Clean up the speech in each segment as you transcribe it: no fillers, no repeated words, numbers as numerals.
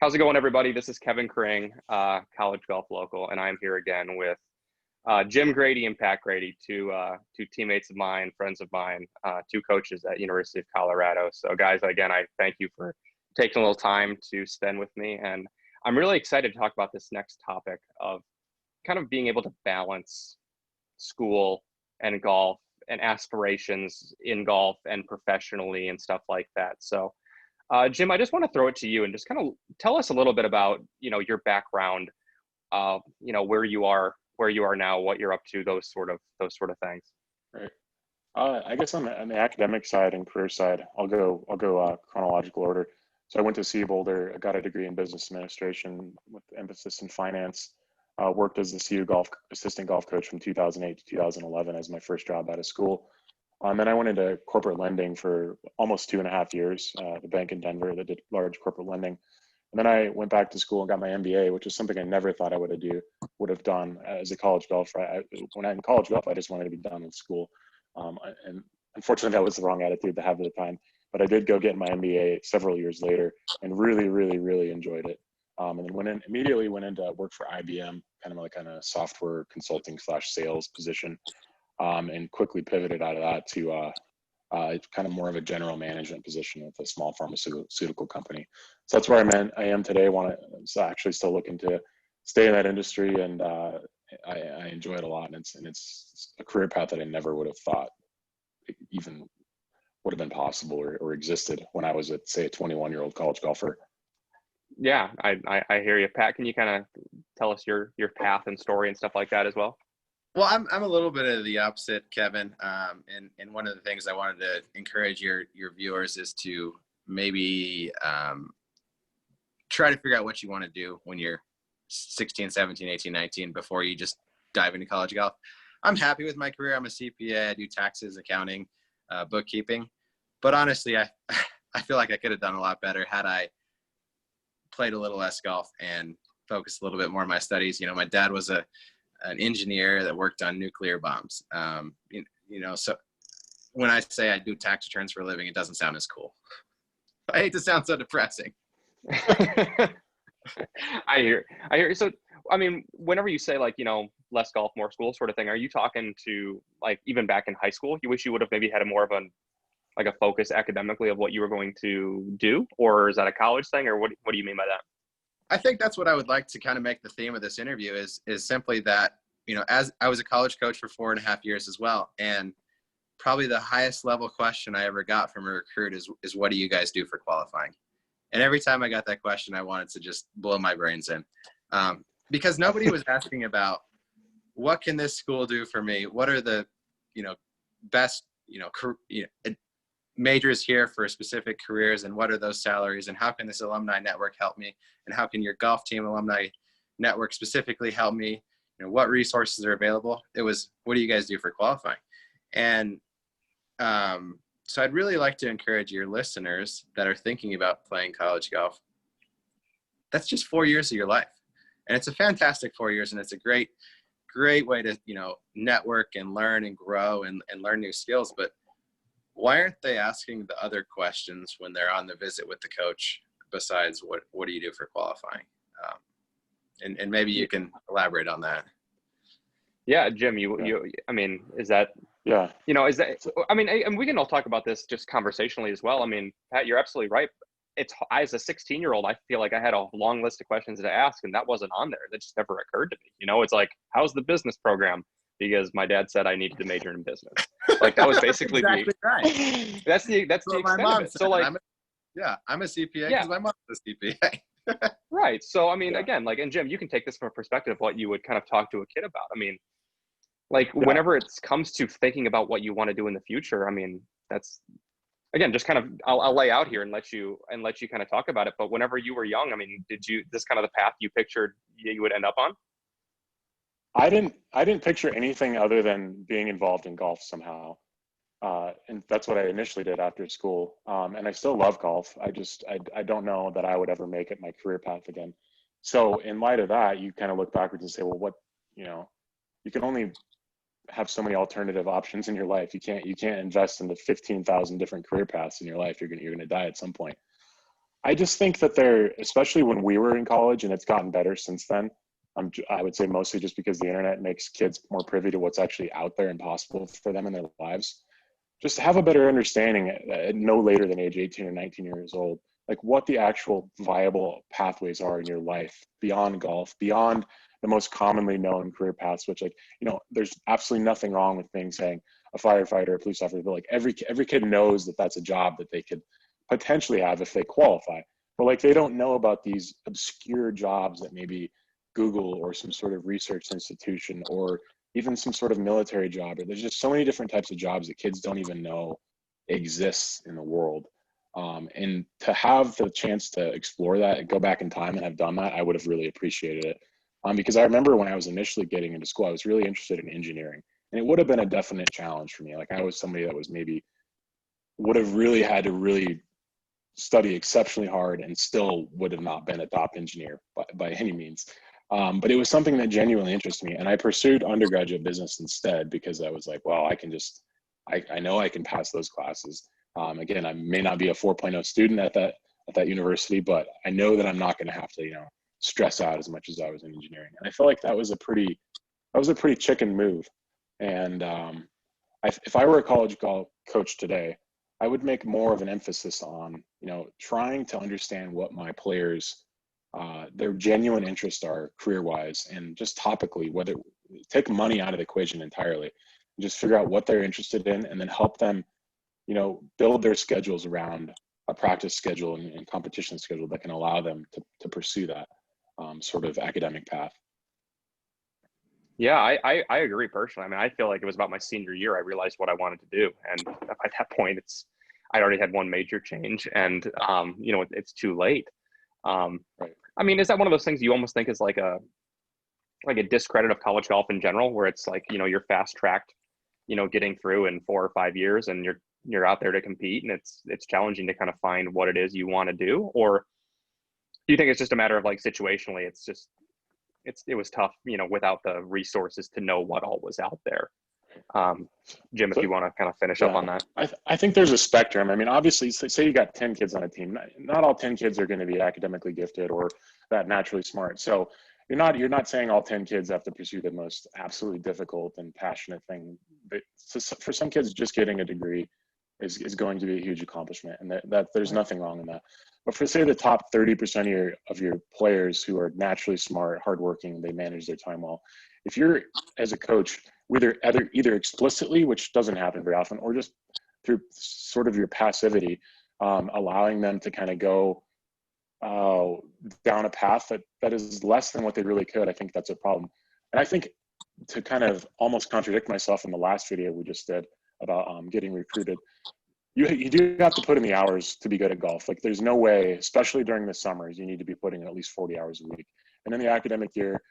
How's it going, everybody? This is Kevin Kring, College Golf Local, and I'm here again with Jim Grady and Pat Grady, two teammates of mine, friends of mine, two coaches at University of Colorado. So, guys, again, I thank you for taking a little time to spend with me, and I'm really excited to talk about this next topic of kind of being able to balance school and golf and aspirations in golf and professionally and stuff like that. So, Jim, I just want to throw it to you and just kind of tell us a little bit about, your background, where you are now, what you're up to, those sort of things. Right. I guess on the academic side and career side, I'll go chronological order. So I went to CU Boulder. I got a degree in business administration with emphasis in finance. Worked as the CU assistant golf coach from 2008 to 2011 as my first job out of school. Then I went into corporate lending for almost 2.5 years, the bank in Denver that did large corporate lending. And then I went back to school and got my MBA, which is something I never thought I would have done as a college golfer. When I'm in college golf, I just wanted to be done with school. And unfortunately, that was the wrong attitude to have at the time. But I did go get my MBA several years later and really, really, really enjoyed it. And then immediately went into work for IBM, kind of software consulting / sales position. And quickly pivoted out of that to kind of more of a general management position with a small pharmaceutical company. So that's where I am today. So actually still looking to stay in that industry, and I enjoy it a lot. And it's a career path that I never would have thought even would have been possible or existed when I was say a 21-year-old college golfer. Yeah, I hear you, Pat. Can you kind of tell us your path and story and stuff like that as well? Well, I'm a little bit of the opposite, Kevin. And one of the things I wanted to encourage your viewers is to maybe try to figure out what you want to do when you're 16, 17, 18, 19 before you just dive into college golf. I'm happy with my career. I'm a CPA. I do taxes, accounting, bookkeeping. But honestly, I feel like I could have done a lot better had I played a little less golf and focused a little bit more on my studies. My dad was an engineer that worked on nuclear bombs. So when I say I do tax returns for a living, it doesn't sound as cool. I hate to sound so depressing. I hear. So, whenever you say less golf, more school sort of thing, are you talking to even back in high school? You wish you would have maybe had a more of a focus academically of what you were going to do, or is that a college thing, or what do you mean by that? I think that's what I would like to kind of make the theme of this interview is simply that, as I was a college coach for 4.5 years as well. And probably the highest level question I ever got from a recruit is what do you guys do for qualifying? And every time I got that question, I wanted to just blow my brains in, because nobody was asking about what can this school do for me? What are the, best, majors here for specific careers, and what are those salaries, and how can this alumni network help me, and how can your golf team alumni network specifically help me? What resources are available? It was, what do you guys do for qualifying? And so I'd really like to encourage your listeners that are thinking about playing college golf. That's just 4 years of your life, and it's a fantastic 4 years, and it's a great way to network and learn and grow and learn new skills. But why aren't they asking the other questions when they're on the visit with the coach besides what do you do for qualifying? And maybe you can elaborate on that. Yeah, Jim, is that, yeah, and we can all talk about this just conversationally as well. Pat, you're absolutely right. As a 16-year-old, I feel like I had a long list of questions to ask, and that wasn't on there. That just never occurred to me. It's like, how's the business program? Because my dad said I needed to major in business. That was basically exactly right. That's the extent of it. So I'm a CPA because my mom's a CPA. Right. So again, and Jim, you can take this from a perspective of what you would kind of talk to a kid about. Whenever it comes to thinking about what you want to do in the future, that's, again, just kind of I'll lay out here and let you kind of talk about it. But whenever you were young, this kind of the path you pictured you would end up on? I didn't picture anything other than being involved in golf somehow. And that's what I initially did after school. And I still love golf. I don't know that I would ever make it my career path again. So in light of that, you kind of look backwards and say, well, you can only have so many alternative options in your life. You can't invest in the 15,000 different career paths in your life. You're going to die at some point. I just think that they're, especially when we were in college, and it's gotten better since then. I would say mostly just because the internet makes kids more privy to what's actually out there and possible for them in their lives. Just have a better understanding at no later than age 18 or 19 years old, like what the actual viable pathways are in your life beyond golf, beyond the most commonly known career paths, which, like, there's absolutely nothing wrong with being saying a firefighter, a police officer, but like every kid knows that that's a job that they could potentially have if they qualify. But like they don't know about these obscure jobs that maybe Google or some sort of research institution or even some sort of military job. There's just so many different types of jobs that kids don't even know exists in the world. And to have the chance to explore that and go back in time and have done that, I would have really appreciated it. Because I remember when I was initially getting into school, I was really interested in engineering, and it would have been a definite challenge for me. Like I was somebody that was maybe would have really had to really study exceptionally hard and still would have not been a top engineer by any means. But it was something that genuinely interested me. And I pursued undergraduate business instead because I was like, well, I know I can pass those classes. Again, I may not be a 4.0 student at that university, but I know that I'm not going to have to, stress out as much as I was in engineering. And I felt like that was a pretty chicken move. And if I were a college golf coach today, I would make more of an emphasis on, trying to understand what my players, their genuine interests are career-wise, and just topically, whether take money out of the equation entirely, and just figure out what they're interested in, and then help them, build their schedules around a practice schedule and competition schedule that can allow them to pursue that sort of academic path. Yeah, I agree personally. I mean, I feel like it was about my senior year I realized what I wanted to do, and at that point, I'd already had one major change, and it's too late. Right. I mean, is that one of those things you almost think is like a discredit of college golf in general, where it's like, you're fast tracked, getting through in 4 or 5 years, and you're out there to compete, and it's challenging to kind of find what it is you want to do? Or do you think it's just a matter of like situationally, it was tough, without the resources to know what all was out there? Jim, if you want to kind of finish up on that. I think there's a spectrum. I mean, obviously, say you got 10 kids on a team, not all 10 kids are going to be academically gifted or that naturally smart. So you're not saying all 10 kids have to pursue the most absolutely difficult and passionate thing. But for some kids, just getting a degree is going to be a huge accomplishment, and that there's nothing wrong in that. But for, say, the top 30% of your players who are naturally smart, hardworking, they manage their time well, if you're, as a coach, either explicitly, which doesn't happen very often, or just through sort of your passivity, allowing them to kind of go down a path that is less than what they really could, I think that's a problem. And I think, to kind of almost contradict myself in the last video we just did about getting recruited, you do have to put in the hours to be good at golf. Like, there's no way, especially during the summers, you need to be putting in at least 40 hours a week. And in the academic year,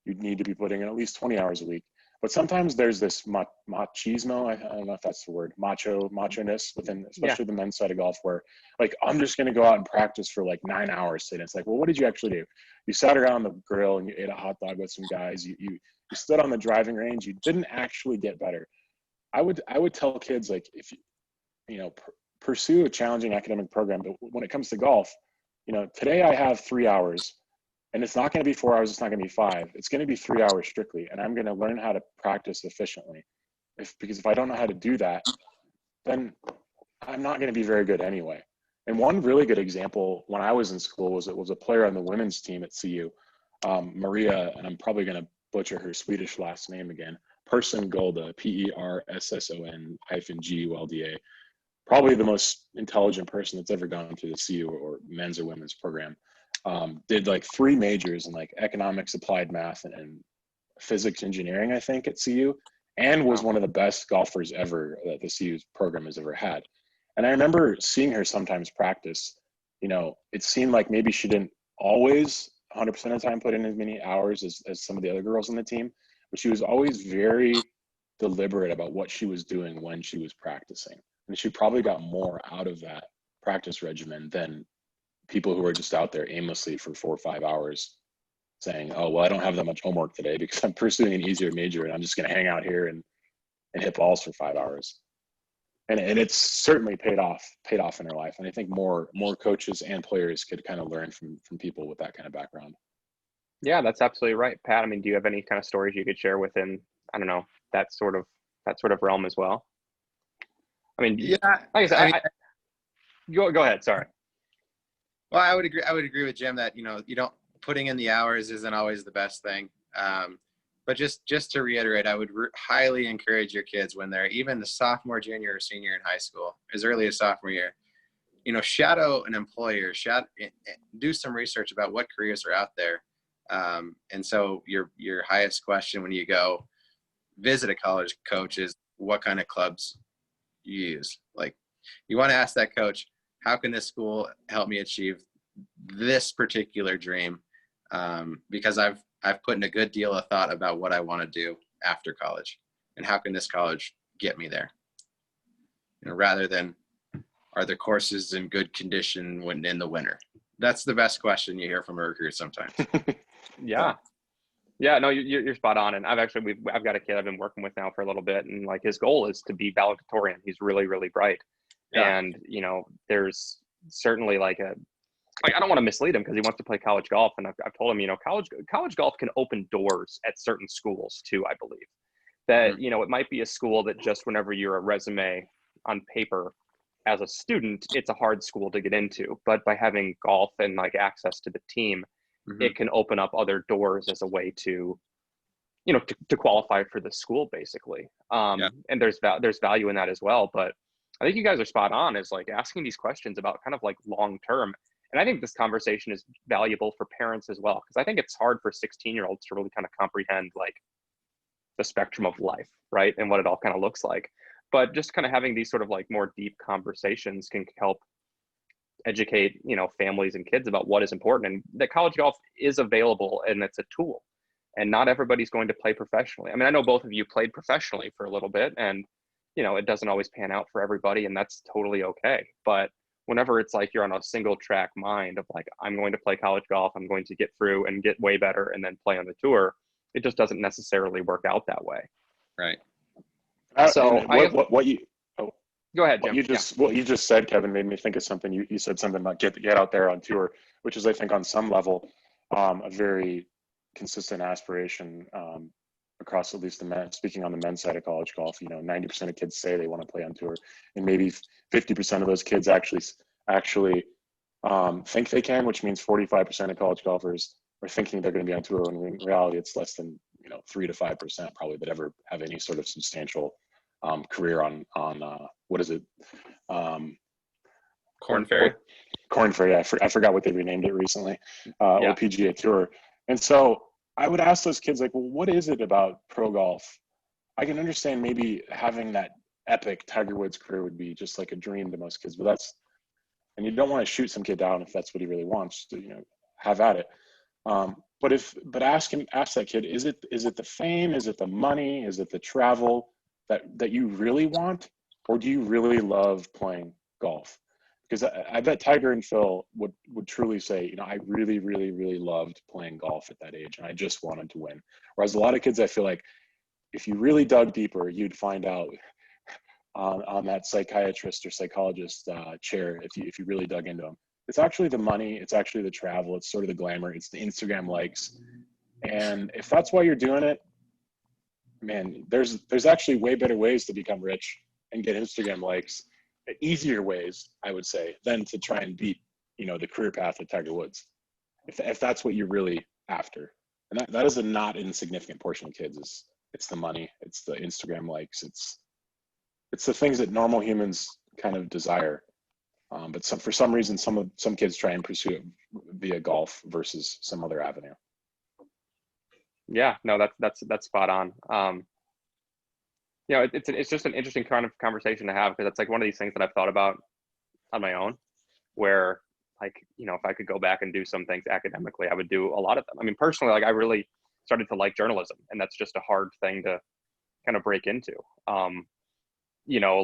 you need to be putting in at least 20 hours a week. But sometimes there's this machismo, I don't know if that's the word, macho-ness within, especially the men's side of golf, where, like, I'm just going to go out and practice for like 9 hours today. It's like, well, what did you actually do? You sat around the grill and you ate a hot dog with some guys. You stood on the driving range. You didn't actually get better. I would tell kids, like, if pursue a challenging academic program, but when it comes to golf, today I have 3 hours. And it's not going to be 4 hours. It's not going to be 5. It's going to be 3 hours strictly. And I'm going to learn how to practice efficiently. Because if I don't know how to do that, then I'm not going to be very good anyway. And one really good example when I was in school was a player on the women's team at CU, Maria, and I'm probably going to butcher her Swedish last name again, Persson-Gulda, Persson-Gulda, probably the most intelligent person that's ever gone through the CU or men's or women's program. Did like 3 majors in like economics, applied math, and physics engineering, I think, at CU, and was one of the best golfers ever that the CU program has ever had. And I remember seeing her sometimes practice. It seemed like maybe she didn't always 100% of the time put in as many hours as some of the other girls on the team, but she was always very deliberate about what she was doing when she was practicing. And she probably got more out of that practice regimen than people who are just out there aimlessly for 4 or 5 hours saying, oh, well, I don't have that much homework today because I'm pursuing an easier major and I'm just going to hang out here and hit balls for 5 hours. and it's certainly paid off in their life. And I think more coaches and players could kind of learn from people with that kind of background. Yeah, that's absolutely right, Pat. I mean, do you have any kind of stories you could share within, I don't know, that sort of realm as well? I mean, Yeah, like I said, I mean, go ahead. Sorry. well, I would agree with Jim that, you don't, putting in the hours isn't always the best thing. But just to reiterate, I would highly encourage your kids when they're even the sophomore, junior, or senior in high school, as early as sophomore year, shadow an employer, do some research about what careers are out there. And so your highest question when you go visit a college coach is what kind of clubs you use. Like, you want to ask that coach, how can this school help me achieve this particular dream? Because I've put in a good deal of thought about what I want to do after college, and how can this college get me there? Rather than, are the courses in good condition when in the winter? That's the best question you hear from a recruit sometimes. Yeah. Yeah, no, you're spot on. And I've got a kid I've been working with now for a little bit, and like his goal is to be valedictorian. He's really, really bright. Yeah. And, there's certainly like I don't want to mislead him because he wants to play college golf. And I've told him, college golf can open doors at certain schools too, I believe. That, it might be a school that just whenever you're a resume on paper as a student, it's a hard school to get into. But by having golf and like access to the team, it can open up other doors as a way to, to qualify for the school basically. And there's value in that as well. But I think you guys are spot on, is like asking these questions about kind of like long-term. And I think this conversation is valuable for parents as well, because I think it's hard for 16-year-olds to really kind of comprehend like the spectrum of life, right? And what it all kind of looks like. But just kind of having these sort of like more deep conversations can help educate, families and kids about what is important, and that college golf is available and it's a tool, and not everybody's going to play professionally. I mean, I know both of you played professionally for a little bit, and it doesn't always pan out for everybody, and that's totally okay. But whenever it's like you're on a single track mind of like, I'm going to play college golf, I'm going to get through and get way better and then play on the tour, it just doesn't necessarily work out that way. Right. So what you go ahead, Jim. What you just said, Kevin, made me think of something. You said something about get out there on tour, which is, I think, on some level, a very consistent aspiration across at least the men. Speaking on the men's side of college golf, 90% of kids say they want to play on tour, and maybe 50% of those kids actually think they can, which means 45% of college golfers are thinking they're going to be on tour, when in reality it's less than 3 to 5% probably that ever have any sort of substantial career on what is it? Corn Ferry. Corn Ferry. I forgot what they renamed it recently, or PGA Tour. And so I would ask those kids, like, well, what is it about pro golf? I can understand maybe having that epic Tiger Woods career would be just like a dream to most kids, but and you don't want to shoot some kid down if that's what he really wants to, have at it. But ask that kid, is it the fame? Is it the money? Is it the travel that you really want? Or do you really love playing golf? Because I bet Tiger and Phil would truly say, I really, really, really loved playing golf at that age, and I just wanted to win. Whereas a lot of kids, I feel like, if you really dug deeper, you'd find out on that psychiatrist or psychologist chair, if you really dug into them, it's actually the money, it's actually the travel, it's sort of the glamour, it's the Instagram likes. And if that's why you're doing it, man, there's actually way better ways to become rich and get Instagram likes, easier ways, I would say, than to try and beat, the career path of Tiger Woods. If that's what you're really after. And that is a not insignificant portion of kids. It's the money, it's the Instagram likes, it's the things that normal humans kind of desire. But for some reason, some kids try and pursue it via golf versus some other avenue. Yeah, no, that's spot on. It's just an interesting kind of conversation to have, because it's like one of these things that I've thought about on my own, where like, if I could go back and do some things academically, I would do a lot of them. I mean, personally, like I really started to like journalism, and that's just a hard thing to kind of break into.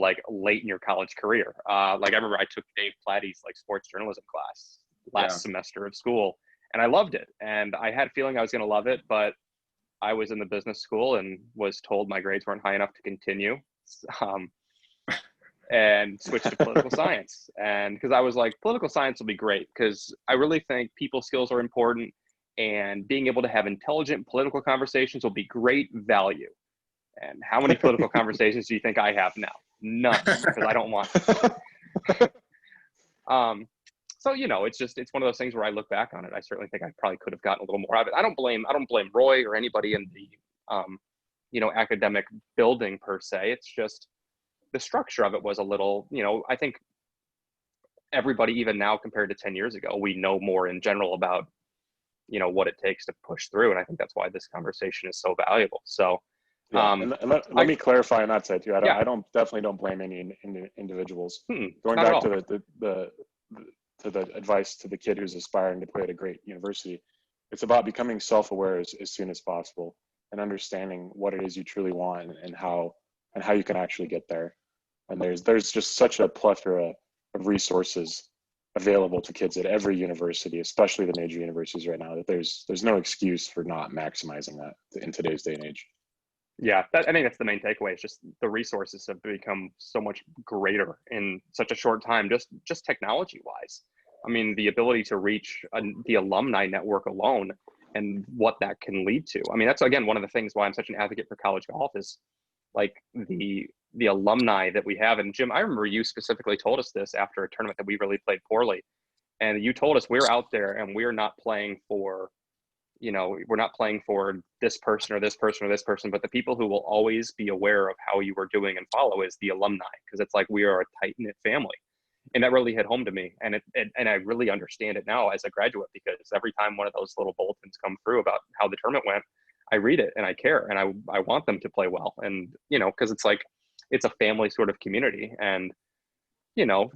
Like late in your college career. Like I remember I took Dave Platty's like sports journalism class last semester of school, and I loved it. And I had a feeling I was going to love it, but I was in the business school and was told my grades weren't high enough to continue. and switched to political science. And because I was like, political science will be great because I really think people skills are important, and being able to have intelligent political conversations will be great value. And how many political conversations do you think I have now? None, because I don't want to. So, it's one of those things where I look back on it. I certainly think I probably could have gotten a little more out of it. I don't blame Roy or anybody in the, academic building per se. It's just the structure of it was a little, I think everybody, even now compared to 10 years ago, we know more in general about, what it takes to push through. And I think that's why this conversation is so valuable. So, yeah, and let me clarify on that side too. I definitely don't blame any individuals. Going back to the advice to the kid who's aspiring to play at a great university, it's about becoming self-aware as soon as possible and understanding what it is you truly want and how you can actually get there. And there's just such a plethora of resources available to kids at every university, especially the major universities right now, that there's no excuse for not maximizing that in today's day and age. Yeah, I think that's the main takeaway. It's just the resources have become so much greater in such a short time, just technology wise. I mean, the ability to reach the alumni network alone and what that can lead to. I mean, that's, again, one of the things why I'm such an advocate for college golf is like the alumni that we have. And Jim, I remember you specifically told us this after a tournament that we really played poorly. And you told us we're out there and we're not playing for, we're not playing for this person or this person or this person, but the people who will always be aware of how you are doing and follow is the alumni, because it's like we are a tight-knit family. And that really hit home to me. And and I really understand it now as a graduate, because every time one of those little bulletins come through about how the tournament went, I read it and I care and I want them to play well. And, because it's like, it's a family sort of community. And,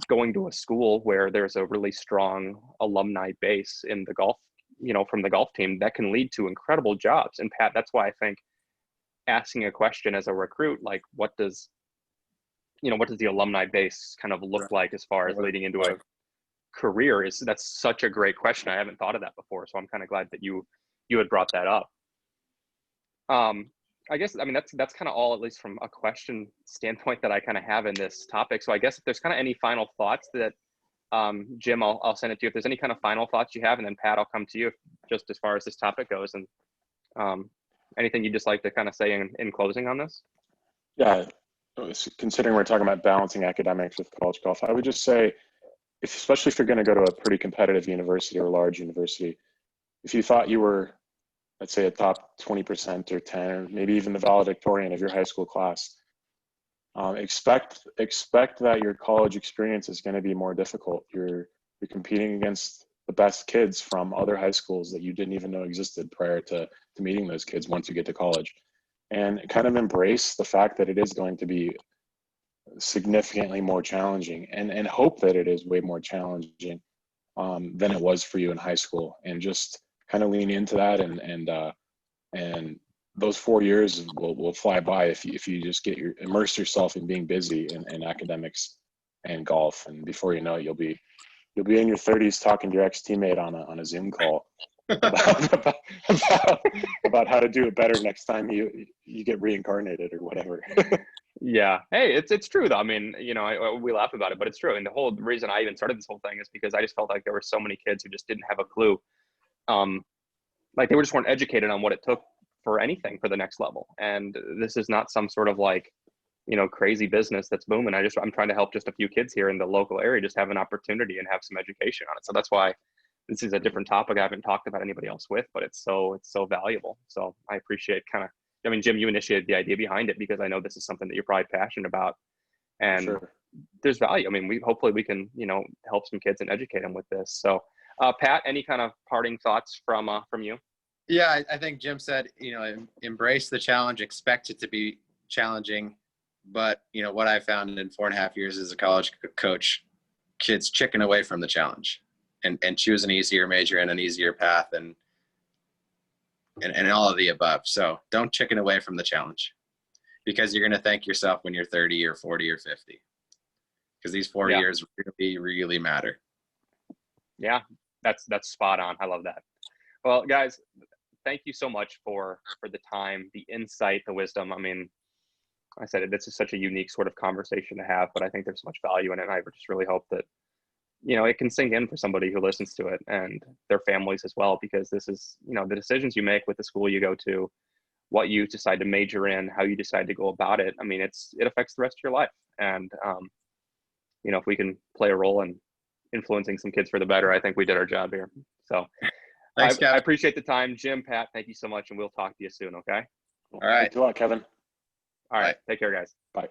going to a school where there's a really strong alumni base in the golf, from the golf team, that can lead to incredible jobs. And Pat, that's why I think asking a question as a recruit, like what does the alumni base kind of look like as far as leading into a career, that's such a great question. I haven't thought of that before. So I'm kind of glad that you had brought that up. I guess, that's kind of all, at least from a question standpoint, that I kind of have in this topic. So I guess if there's kind of any final thoughts that, Jim, I'll send it to you. If there's any kind of final thoughts you have, and then Pat, I'll come to you just as far as this topic goes. And anything you'd just like to kind of say in closing on this? Yeah, considering we're talking about balancing academics with college golf, I would just say, especially if you're going to go to a pretty competitive university or a large university, if you thought you were, let's say, a top 20% or 10, or maybe even the valedictorian of your high school class, expect that your college experience is going to be more difficult. You're competing against the best kids from other high schools that you didn't even know existed prior to meeting those kids once you get to college. And kind of embrace the fact that it is going to be significantly more challenging, and hope that it is way more challenging than it was for you in high school, and just kind of lean into that. And those 4 years will fly by if you just immerse yourself in being busy in academics and golf, and before you know it, you'll be in your 30s talking to your ex-teammate on a Zoom call about how to do it better next time you get reincarnated or whatever. Yeah. Hey, it's true though. I mean, we laugh about it, but it's true. And the whole reason I even started this whole thing is because I just felt like there were so many kids who just didn't have a clue. Like they just weren't educated on what it took for anything for the next level. And this is not some sort of like, crazy business that's booming. I'm trying to help just a few kids here in the local area just have an opportunity and have some education on it. So that's why this is a different topic I haven't talked about anybody else with, but it's so valuable. So I appreciate Jim, you initiated the idea behind it because I know this is something that you're probably passionate about, and Sure. There's value. I mean, hopefully we can, help some kids and educate them with this. So, Pat, any kind of parting thoughts from you? Yeah, I think Jim said, embrace the challenge, expect it to be challenging. But, what I found in 4.5 years as a college coach, kids chicken away from the challenge and choose an easier major and an easier path and all of the above. So don't chicken away from the challenge, because you're going to thank yourself when you're 30 or 40 or 50, because these 4 years really matter. Yeah, that's spot on. I love that. Well, guys, thank you so much for the time, the insight, the wisdom. I mean, I said it, it's such a unique sort of conversation to have, but I think there's so much value in it. And I just really hope that, it can sink in for somebody who listens to it and their families as well, because this is, the decisions you make with the school you go to, what you decide to major in, how you decide to go about it. I mean, it affects the rest of your life. And, if we can play a role in influencing some kids for the better, I think we did our job here. So Thanks, I Kevin. appreciate the time. Jim, Pat, thank you so much. And we'll talk to you soon. Okay. All right. Thanks a lot, Kevin. All right. Bye. Take care, guys. Bye.